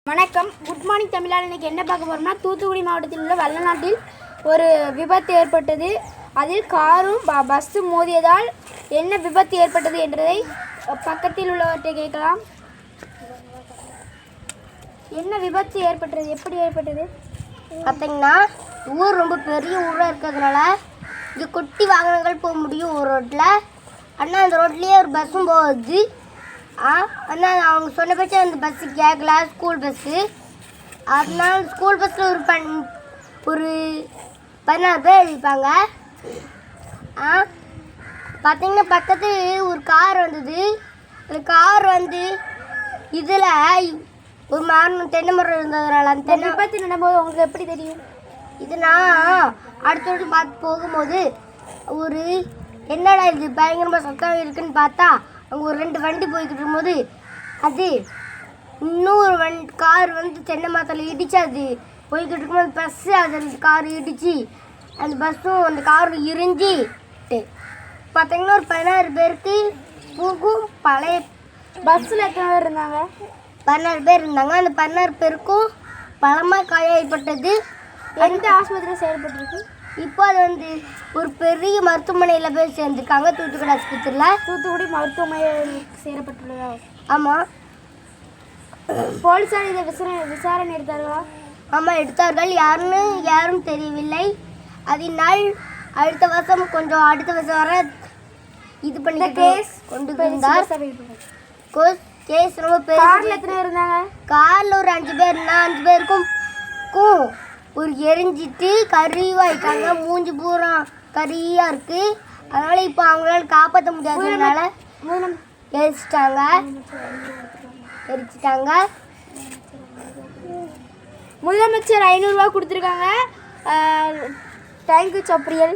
வணக்கம். Good morning தமிழால். இன்றைக்கி என்ன பார்க்க போகிறோம்னா, தூத்துக்குடி மாவட்டத்தில் உள்ள வல்லநாட்டில் ஒரு விபத்து ஏற்பட்டது. அதில் காரும் பஸ்ஸும் மோதியதால் என்ன விபத்து ஏற்பட்டது என்றதை பக்கத்தில் உள்ளவற்றை கேட்கலாம். என்ன விபத்து ஏற்பட்டது, எப்படி ஏற்பட்டது பார்த்தீங்கன்னா, ஊர் ரொம்ப பெரிய ஊராக இருக்கிறதுனால இங்கே குட்டி வாகனங்கள் போக முடியும் ஒரு ரோட்டில். ஆனால் அந்த ரோட்லேயே ஒரு பஸ்ஸும் போகுது. ஆனால் அவங்க சொன்ன பட்சம் அந்த பஸ்ஸு கேட்கல, ஸ்கூல் பஸ்ஸு. அதனால ஸ்கூல் பஸ்ஸில் ஒரு 16 பேர் இருப்பாங்க. பார்த்தீங்கன்னா பக்கத்து ஒரு கார் வந்தது. அந்த கார் இதில் ஒரு மரம், தென்னை மரம் இருந்ததுனால அந்த தென்னை விபத்து நடக்கும்போது உங்களுக்கு எப்படி தெரியும்? இது நான் அடுத்தடுத்து பார்த்து போகும்போது என்னடா இது பயங்கரமாக சத்தம் இருக்குன்னு பார்த்தா அங்கே ஒரு 2 வண்டி போய்கிட்டு இருக்கும்போது அது இன்னொரு கார் தென்னை மரத்தில் இடிச்சு அது போய்கிட்டு இருக்கும்போது பஸ்ஸு அந்த கார் இடிச்சு அந்த பஸ்ஸும் அந்த காரும் இறிஞ்சிட்டு பார்த்தீங்கன்னா ஒரு 16 பேருக்கு பூக்கும். பழைய பஸ்ஸில் எத்தனை பேர் இருந்தாங்க? 16 பேர் இருந்தாங்க. அந்த 16 பேருக்கும் பலமாக காயப்பட்டது. எந்த ஆஸ்பத்திரியில் செயல்பட்டுருக்கு? இப்போ அது ஒரு பெரிய மருத்துவமனையில் போய் சேர்ந்துருக்காங்க, தூத்துக்குடி ஆஸ்பத்திரியில். தூத்துக்குடி மருத்துவமனையில் சேரப்பட்டுள்ளதா? ஆமாம். போலீஸார் இதை விசாரணை எடுத்தார்களா? ஆமாம், எடுத்தார்கள். யாரும் தெரியவில்லை. அதனால் அடுத்த வருஷம் வர இது பண்ணி கேஸ் கொண்டு வந்தார். கேஸ் ரொம்ப பெரிய. காரில் எத்தனை பேர் இருந்தாங்க? காரில் ஒரு 5 பேர் இருந்தாங்க. 5 பேருக்கும் ஒரு எரிஞ்சிட்டு கறிவாயிட்டாங்க. மூஞ்சி பூரா கறியாக இருக்குது. அதனால் இப்போ அவங்களால காப்பாற்ற முடியாததுனால எரிச்சிட்டாங்க. முதலமைச்சர் 500 ரூபா கொடுத்துருக்காங்க. தேங்க்யூ சப்ரியல்.